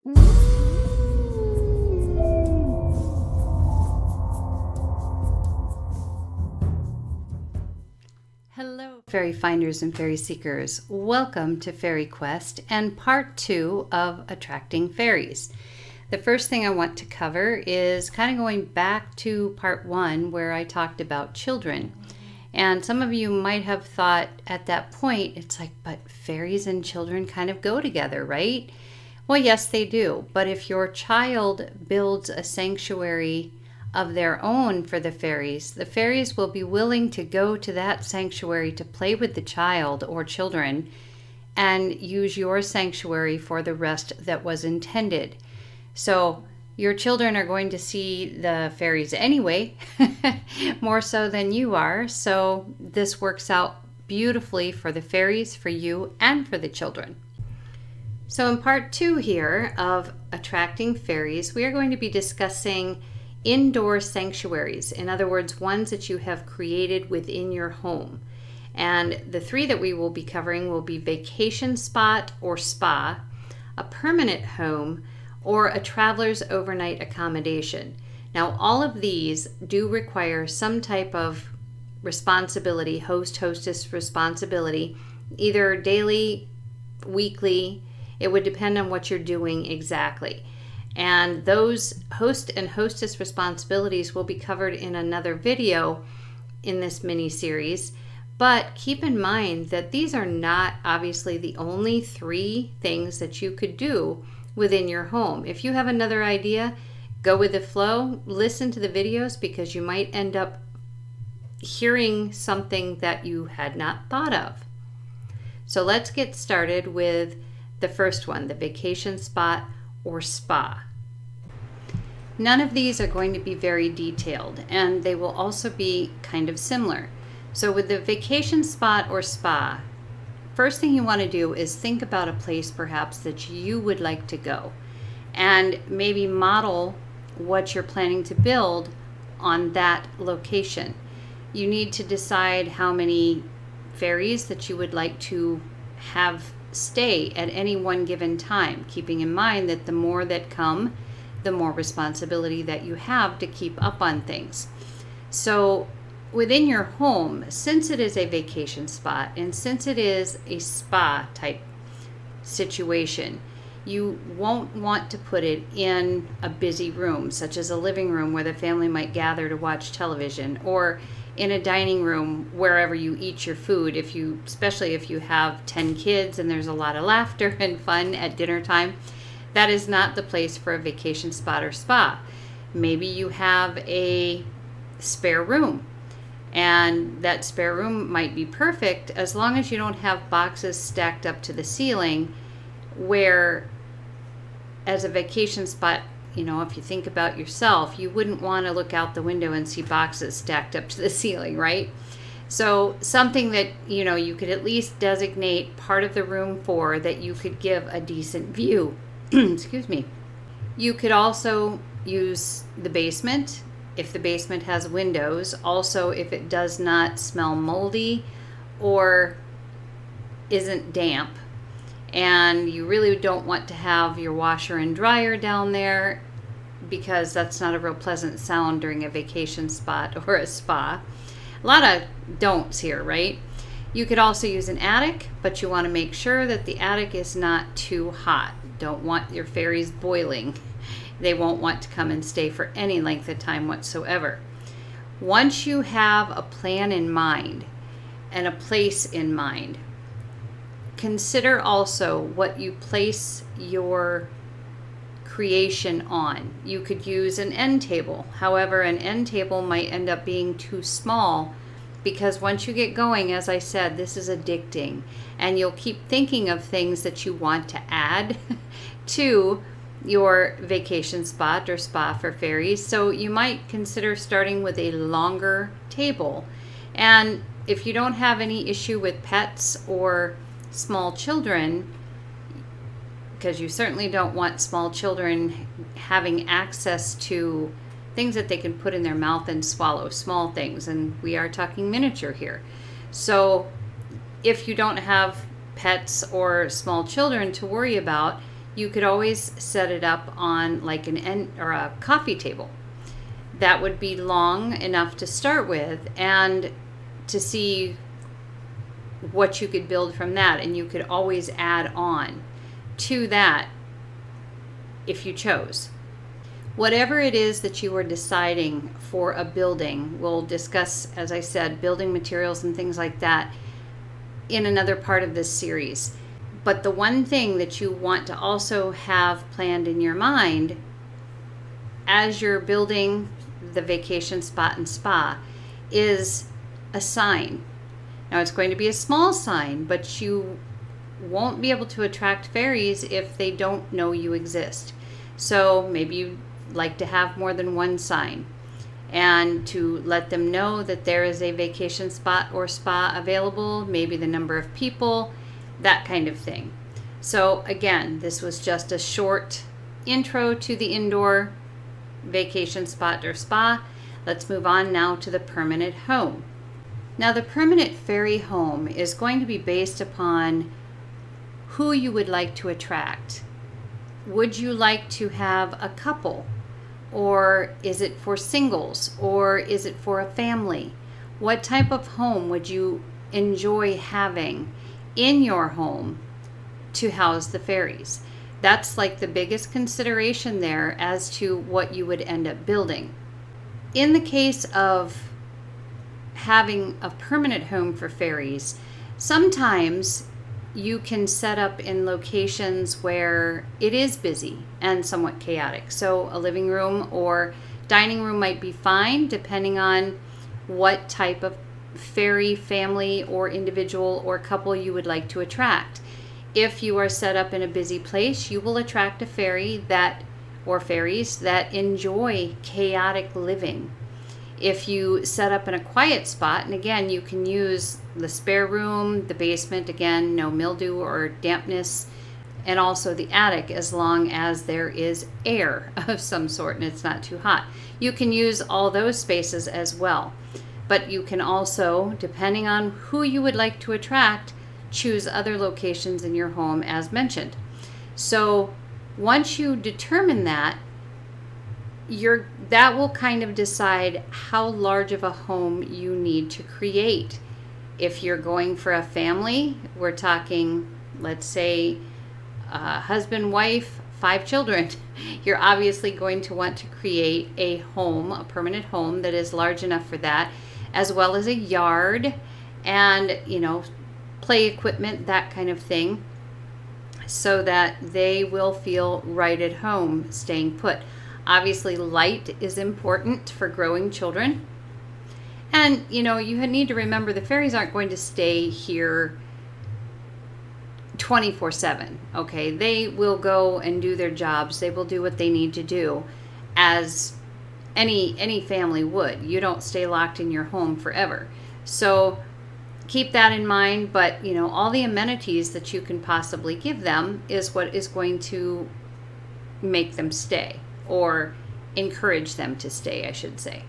Hello, fairy finders and fairy seekers. Welcome to FaerieQuest and part 2 of Attracting Fairies. The first thing I want to cover is kind of going back to part 1 where I talked about children. And some of you might have thought at that point, it's like, but fairies and children kind of go together, right? Well, yes, they do. But if your child builds a sanctuary of their own for the fairies will be willing to go to that sanctuary to play with the child or children and use your sanctuary for the rest that was intended. So your children are going to see the fairies anyway, more so than you are. So this works out beautifully for the fairies, for you, and for the children. So in part 2 here of Attracting Fairies, we are going to be discussing indoor sanctuaries. In other words, ones that you have created within your home. And the 3 that we will be covering will be vacation spot or spa, a permanent home, or a traveler's overnight accommodation. Now, all of these do require some type of responsibility, hostess responsibility, either daily, weekly. It would depend on what you're doing exactly. And those host and hostess responsibilities will be covered in another video in this mini series. But keep in mind that these are not obviously the only 3 things that you could do within your home. If you have another idea, go with the flow, listen to the videos, because you might end up hearing something that you had not thought of. So let's get started with the first one, the vacation spot or spa. None of these are going to be very detailed, and they will also be kind of similar. So with the vacation spot or spa, first thing you want to do is think about a place perhaps that you would like to go and maybe model what you're planning to build on that location. You need to decide how many fairies that you would like to have stay at any one given time, keeping in mind that the more that come, the more responsibility that you have to keep up on things. So within your home, since it is a vacation spot and since it is a spa type situation, you won't want to put it in a busy room, such as a living room where the family might gather to watch television, or in a dining room wherever you eat your food, especially if you have 10 kids and there's a lot of laughter and fun at dinner time. That is not the place for a vacation spot or spa. Maybe you have a spare room, and that spare room might be perfect as long as you don't have boxes stacked up to the ceiling, where as a vacation spot, if you think about yourself, you wouldn't want to look out the window and see boxes stacked up to the ceiling, right? So something that, you could at least designate part of the room for, that you could give a decent view. Excuse me. You could also use the basement if the basement has windows. Also, if it does not smell moldy or isn't damp, and you really don't want to have your washer and dryer down there, because that's not a real pleasant sound during a vacation spot or a spa. A lot of don'ts here, right? You could also use an attic, but you want to make sure that the attic is not too hot. Don't want your fairies boiling. They won't want to come and stay for any length of time whatsoever. Once you have a plan in mind and a place in mind, consider also what you place your creation on. You could use an end table. However, an end table might end up being too small, because once you get going, as I said, this is addicting, and you'll keep thinking of things that you want to add to your vacation spot or spa for fairies. So you might consider starting with a longer table. And if you don't have any issue with pets or small children, because you certainly don't want small children having access to things that they can put in their mouth and swallow, small things, and we are talking miniature here. So if you don't have pets or small children to worry about, you could always set it up on like an end or a coffee table. That would be long enough to start with, and to see what you could build from that. And you could always add on to that if you chose. Whatever it is that you are deciding for a building, we'll discuss, as I said, building materials and things like that in another part of this series. But the one thing that you want to also have planned in your mind as you're building the vacation spot and spa is a sign. Now, it's going to be a small sign, but you won't be able to attract fairies if they don't know you exist. So maybe you like to have more than one sign, and to let them know that there is a vacation spot or spa available, maybe the number of people, that kind of thing. So again, this was just a short intro to the indoor vacation spot or spa. Let's move on now to the permanent home. Now, the permanent fairy home is going to be based upon who you would like to attract. Would you like to have a couple? Or is it for singles? Or is it for a family? What type of home would you enjoy having in your home to house the fairies? That's like the biggest consideration there as to what you would end up building. In the case of having a permanent home for fairies, sometimes you can set up in locations where it is busy and somewhat chaotic. So a living room or dining room might be fine, depending on what type of fairy family or individual or couple you would like to attract. If you are set up in a busy place, you will attract a fairy or fairies that enjoy chaotic living. If you set up in a quiet spot, and again, you can use the spare room, the basement, again, no mildew or dampness, and also the attic, as long as there is air of some sort and it's not too hot. You can use all those spaces as well. But you can also, depending on who you would like to attract, choose other locations in your home as mentioned. So once you determine that, that will kind of decide how large of a home you need to create. If you're going for a family, we're talking, let's say, husband, wife, 5 children. You're obviously going to want to create a home, a permanent home that is large enough for that, as well as a yard and, play equipment, that kind of thing, so that they will feel right at home staying put. Obviously, light is important for growing children. And, you need to remember the fairies aren't going to stay here 24/7, okay? They will go and do their jobs. They will do what they need to do, as any family would. You don't stay locked in your home forever. So keep that in mind, but, all the amenities that you can possibly give them is what is going to make them stay, or encourage them to stay, I should say.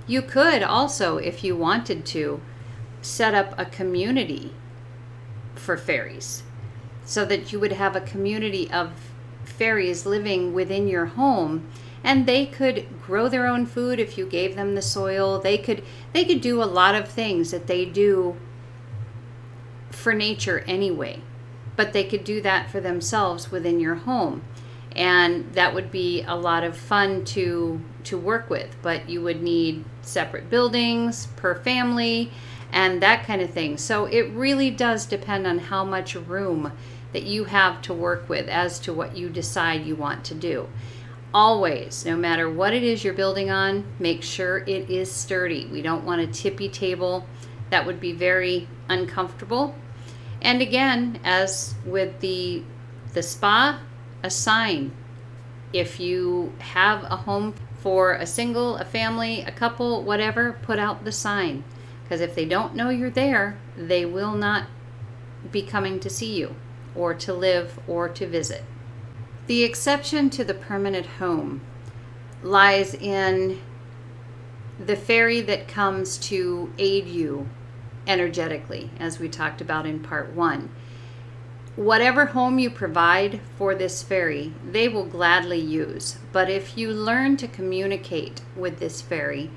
You could also, if you wanted to, set up a community for fairies, so that you would have a community of fairies living within your home, and they could grow their own food if you gave them the soil. They could do a lot of things that they do for nature anyway, but they could do that for themselves within your home. And that would be a lot of fun to work with, but you would need separate buildings per family and that kind of thing. So it really does depend on how much room that you have to work with as to what you decide you want to do. Always, no matter what it is you're building on, make sure it is sturdy. We don't want a tippy table. That would be very uncomfortable. And again, as with the spa, a sign. If you have a home for a single, a family, a couple, whatever, put out the sign. Because if they don't know you're there, they will not be coming to see you, or to live, or to visit. The exception to the permanent home lies in the fairy that comes to aid you energetically, as we talked about in part 1. whatever home you provide for this fairy, they will gladly use. But if you learn to communicate with this fairy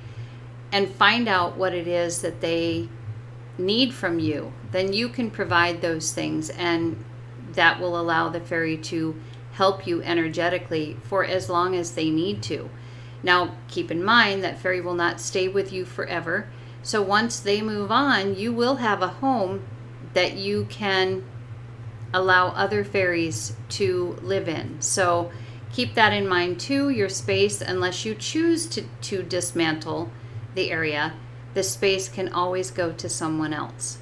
and find out what it is that they need from you, then you can provide those things, and that will allow the fairy to help you energetically for as long as they need to. Now, keep in mind that fairy will not stay with you forever. So once they move on, you will have a home that you can allow other fairies to live in. So keep that in mind too. Your space, unless you choose to dismantle the area, the space can always go to someone else.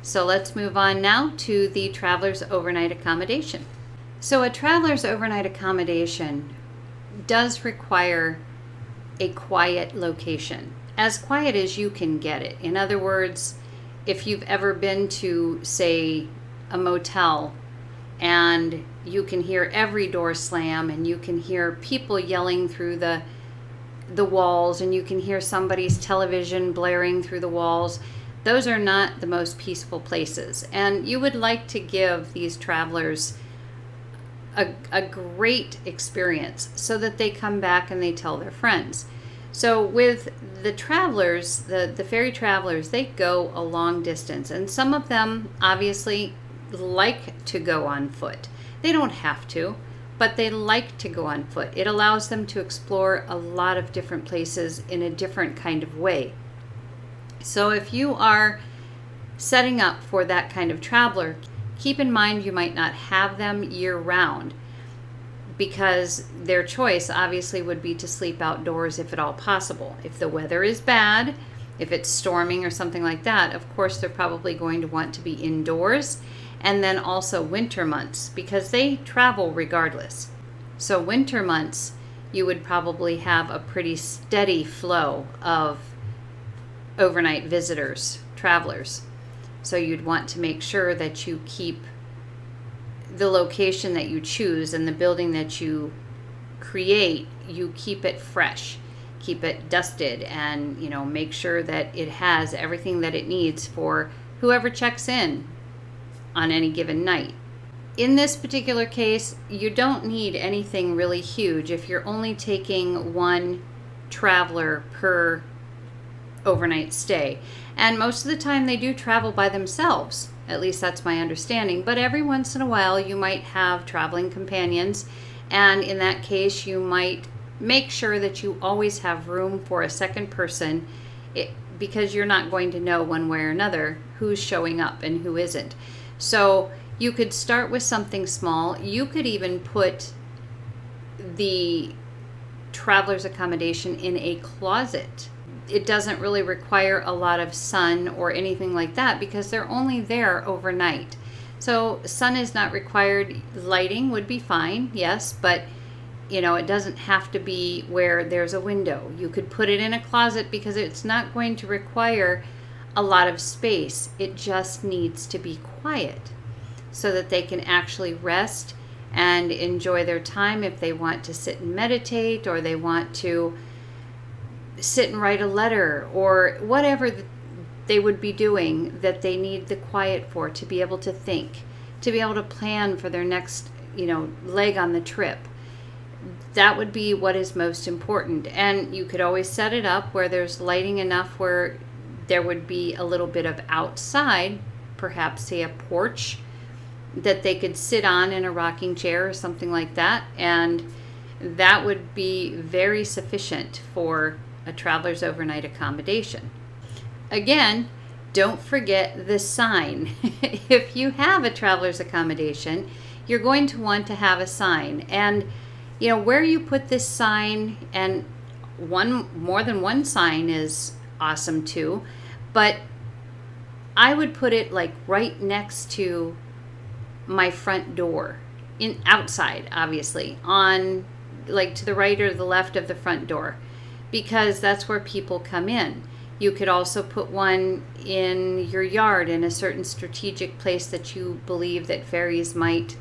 So let's move on now to the traveler's overnight accommodation. So a traveler's overnight accommodation does require a quiet location, as quiet as you can get it. In other words, if you've ever been to, say, a motel, and you can hear every door slam, and you can hear people yelling through the walls, and you can hear somebody's television blaring through the walls, those are not the most peaceful places. And you would like to give these travelers a great experience so that they come back and they tell their friends. So with the travelers, the fairy travelers, they go a long distance, and some of them obviously like to go on foot. They don't have to, but they like to go on foot. It allows them to explore a lot of different places in a different kind of way. So if you are setting up for that kind of traveler, keep in mind you might not have them year-round, because their choice obviously would be to sleep outdoors if at all possible. If the weather is bad, if it's storming or something like that, of course they're probably going to want to be indoors. And then also winter months, because they travel regardless. So winter months, you would probably have a pretty steady flow of overnight visitors, travelers. So you'd want to make sure that you keep the location that you choose and the building that you create, you keep it fresh, keep it dusted, and make sure that it has everything that it needs for whoever checks in on any given night. In this particular case, you don't need anything really huge if you're only taking one traveler per overnight stay. And most of the time they do travel by themselves. At least that's my understanding. But every once in a while you might have traveling companions, and in that case you might make sure that you always have room for a second person, because you're not going to know one way or another who's showing up and who isn't. So you could start with something small. You could even put the traveler's accommodation in a closet. It doesn't really require a lot of sun or anything like that, because they're only there overnight. So sun is not required. Lighting would be fine, yes, but it doesn't have to be where there's a window. You could put it in a closet because it's not going to require a lot of space. It just needs to be quiet so that they can actually rest and enjoy their time. If they want to sit and meditate, or they want to sit and write a letter, or whatever they would be doing that they need the quiet for, to be able to think, to be able to plan for their next leg on the trip, that would be what is most important. And you could always set it up where there's lighting enough where there would be a little bit of outside, perhaps say a porch that they could sit on in a rocking chair or something like that, and that would be very sufficient for a traveler's overnight accommodation. Again, don't forget the sign. If you have a traveler's accommodation, you're going to want to have a sign, and where you put this sign, and more than one sign is awesome too, but I would put it like right next to my front door, outside, obviously, on like to the right or the left of the front door, because that's where people come in. You could also put one in your yard, in a certain strategic place that you believe that fairies might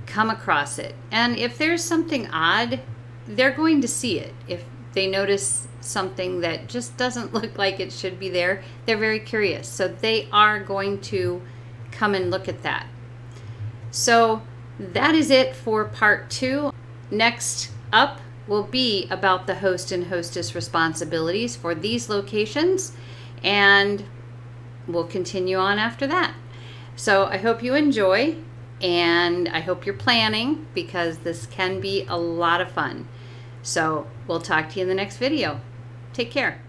come across it. And if there's something odd, they're going to see it. If they notice something that just doesn't look like it should be there, they're very curious. So they are going to come and look at that. So that is it for part 2. Next up will be about the host and hostess responsibilities for these locations, and we'll continue on after that. So I hope you enjoy, and I hope you're planning, because this can be a lot of fun. So we'll talk to you in the next video. Take care.